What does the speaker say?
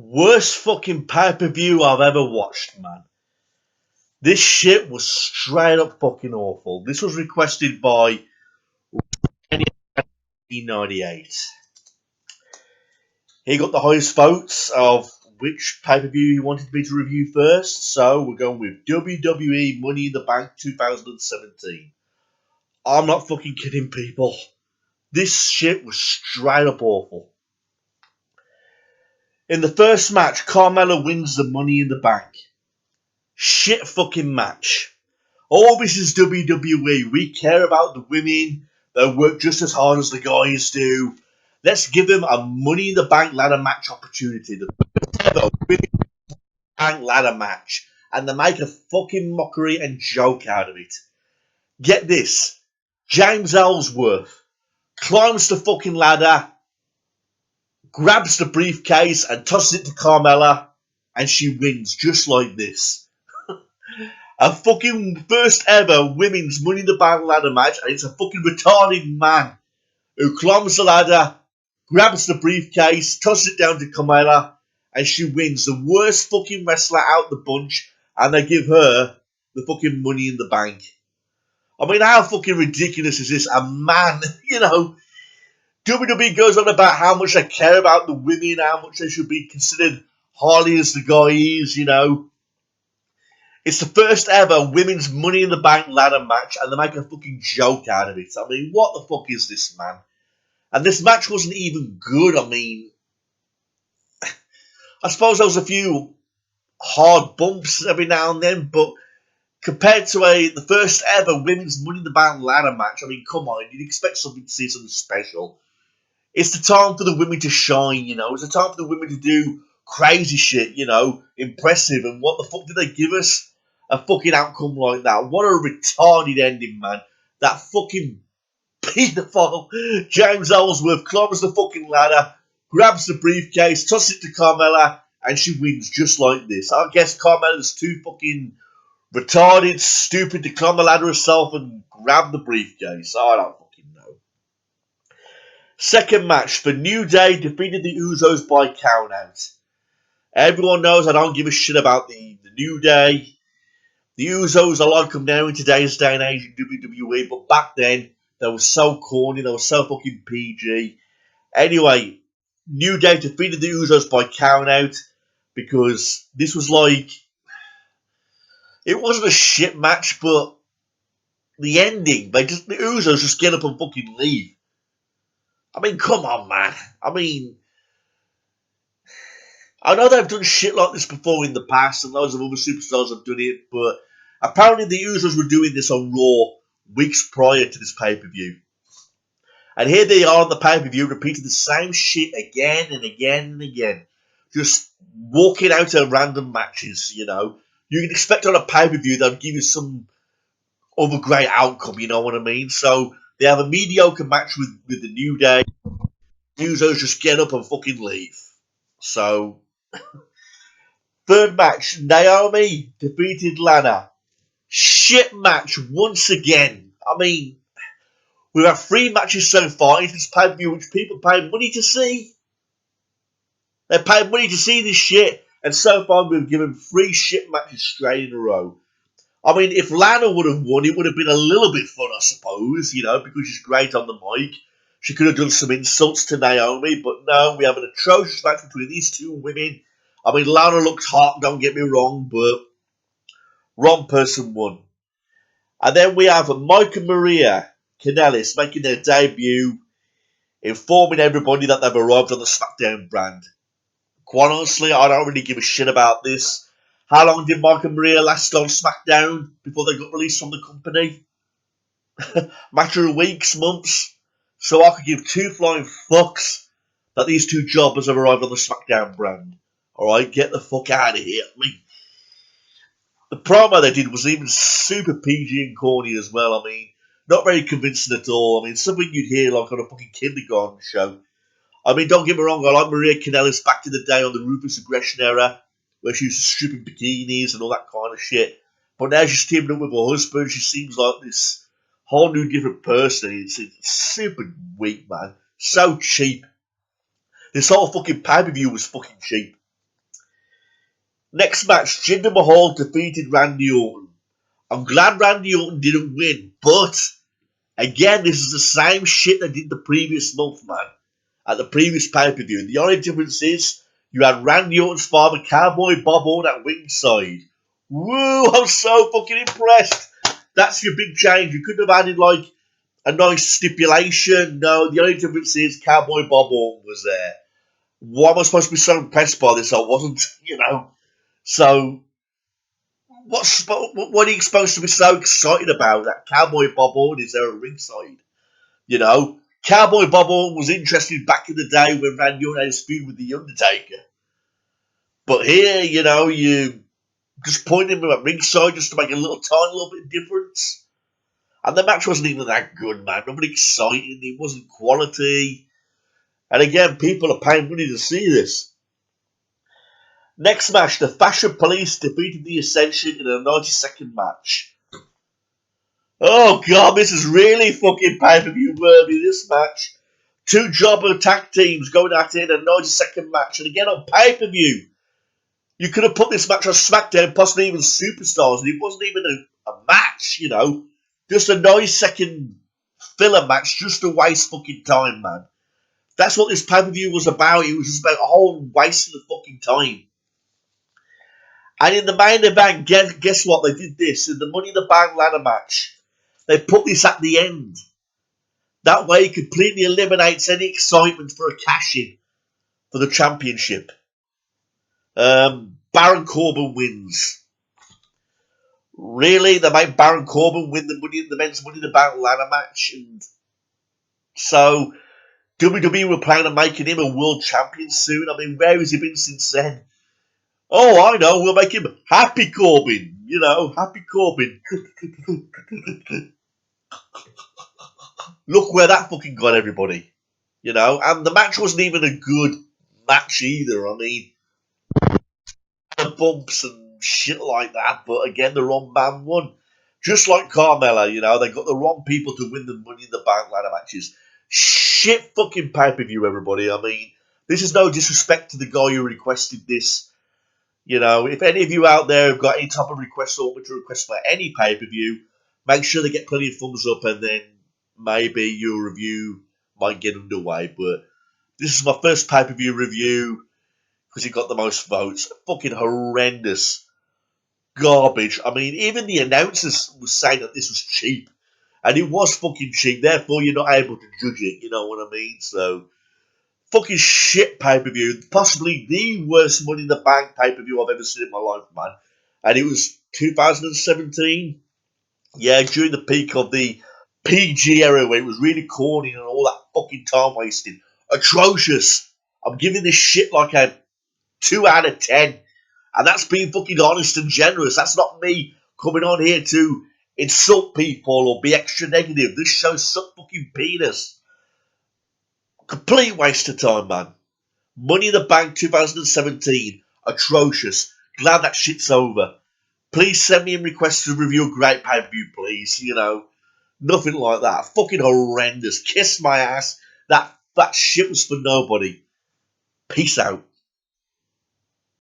Worst fucking pay-per-view I've ever watched, man. This shit was straight up fucking awful. This was requested by 1998. He got the highest votes of which pay-per-view he wanted me to review first, so we're going with WWE Money in the Bank 2017. I'm not fucking kidding, people. This shit was straight up awful. In the first match, Carmella wins the Money in the Bank. Shit fucking match. Oh, this is WWE. We care about the women that work just as hard as the guys do. Let's give them a Money in the Bank ladder match opportunity. The first ever Money in the Bank ladder match. And they make a fucking mockery and joke out of it. Get this. James Ellsworth climbs the fucking ladder, grabs the briefcase and tosses it to Carmella, and she wins just like this. A fucking first ever women's Money in the Bank ladder match, and it's a fucking retarded man who climbs the ladder, grabs the briefcase, tosses it down to Carmella, and she wins. The worst fucking wrestler out the bunch, and they give her the fucking Money in the Bank. I mean, how fucking ridiculous is this? A man, WWE goes on about how much they care about the women, how much they should be considered highly as the guys, It's the first ever women's Money in the Bank ladder match, and they make a fucking joke out of it. I mean, what the fuck is this, man? And this match wasn't even good. I mean, I suppose there was a few hard bumps every now and then, but compared to the first ever women's Money in the Bank ladder match, I mean, come on, you'd expect something to see something special. It's the time for the women to shine, It's the time for the women to do crazy shit, impressive. And what the fuck did they give us? A fucking outcome like that. What a retarded ending, man. That fucking pedophile James Ellsworth climbs the fucking ladder, grabs the briefcase, tosses it to Carmella, and she wins just like this. I guess Carmella's too fucking retarded, stupid to climb the ladder herself and grab the briefcase. I don't fucking know. Second match, the New Day defeated the Usos by countout. Everyone knows I don't give a shit about the New Day. The Usos, I like them now in today's day and age in WWE, but back then, they were so corny, they were so fucking PG. Anyway, New Day defeated the Usos by countout because this was like, it wasn't a shit match, but the ending, the Usos just get up and fucking leave. I mean, come on, man. I mean, I know they've done shit like this before in the past, and loads of other superstars have done it, but apparently the Usos were doing this on Raw weeks prior to this pay-per-view. And here they are on the pay-per-view, repeating the same shit again and again and again. Just walking out of random matches, You can expect on a pay-per-view they'll give you some other great outcome, you know what I mean? So they have a mediocre match with the New Day. Usos just get up and fucking leave. So, third match, Naomi defeated Lana. Shit match once again. I mean, we've had 3 matches so far in this pay-per-view which people pay money to see. They pay money to see this shit, and so far we've given 3 shit matches straight in a row. I mean, if Lana would have won, it would have been a little bit fun, I suppose, because she's great on the mic. She could have done some insults to Naomi, but no, we have an atrocious match between these two women. I mean, Lana looked hot, don't get me wrong, but wrong person won. And then we have Mike and Maria Kanellis making their debut, informing everybody that they've arrived on the SmackDown brand. Quite honestly, I don't really give a shit about this. How long did Mike and Maria last on SmackDown before they got released from the company? Matter of weeks, months. So I could give 2 flying fucks that these 2 jobbers have arrived on the SmackDown brand. Alright, get the fuck out of here. I mean, the promo they did was even super PG and corny as well. I mean, not very convincing at all. I mean, something you'd hear like on a fucking kindergarten show. I mean, don't get me wrong, I like Maria Kanellis back in the day on the Ruthless Aggression era, where she used to strip in bikinis and all that kind of shit. But now she's teaming up with her husband. She seems like this whole new different person. It's super weak, man. So cheap. This whole fucking pay-per-view was fucking cheap. Next match, Jinder Mahal defeated Randy Orton. I'm glad Randy Orton didn't win, but again, this is the same shit they did the previous month, man. At the previous pay-per-view. The only difference is you had Randy Orton's father, Cowboy Bob Orton, at ringside. Woo! I'm so fucking impressed. That's your big change. You could have added like a nice stipulation. No, the only difference is Cowboy Bob Orton was there. Why am I supposed to be so impressed by this? I wasn't, you know. So, what are you supposed to be so excited about? That Cowboy Bob Orton is there at ringside. You know, Cowboy Bob Orton was interested back in the day when Randy Orton had a feud with The Undertaker. But here, you know, you just point him at ringside just to make a tiny little bit of difference. And the match wasn't even that good, man. Not very exciting. It wasn't quality. And again, people are paying money to see this. Next match, the Fashion Police defeated the Ascension in a 90-second match. Oh, God, this is really fucking pay-per-view worthy, this match. Two jobber tag teams going at it in a 90-second match. And again, on pay-per-view. You could have put this match on SmackDown, possibly even Superstars, and it wasn't even a match, you know. Just a 90-second filler match just to waste fucking time, man. That's what this pay-per-view was about. It was just about a whole waste of fucking time. And in the main event, guess what? They did this. In the Money in the Bank ladder match, they put this at the end. That way it completely eliminates any excitement for a cash-in for the championship. Baron Corbin wins. Really? They made Baron Corbin win the men's Money in the Bank ladder match? And so WWE were planning on making him a world champion soon. I mean, where has he been since then? Oh, I know. We'll make him Happy Corbin. You know, Happy Corbin. Look where that fucking got everybody. You know, and the match wasn't even a good match either. I mean, bumps and shit like that. But again, the wrong man won. Just like Carmella, you know, they got the wrong people to win the Money in the Bank ladder matches. Shit fucking pay-per-view, everybody. I mean, this is no disrespect to the guy who requested this. You know, if any of you out there have got any type of request or want me to request for any pay-per-view, make sure they get plenty of thumbs up and then maybe your review might get underway. But this is my first pay-per-view review because it got the most votes. Fucking horrendous. Garbage. I mean, even the announcers were saying that this was cheap. And it was fucking cheap. Therefore, you're not able to judge it. You know what I mean? So, fucking shit pay-per-view. Possibly the worst Money in the Bank pay-per-view I've ever seen in my life, man. And it was 2017. Yeah, during the peak of the PG era where it was really corny and all that fucking time wasting. Atrocious. I'm giving this shit like a 2 out of 10. And that's being fucking honest and generous. That's not me coming on here to insult people or be extra negative. This show sucked fucking penis. Complete waste of time, man. Money in the Bank 2017. Atrocious. Glad that shit's over. Please send me in requests to review a great pay-per-view, please. You know, nothing like that. Fucking horrendous. Kiss my ass. That shit was for nobody. Peace out.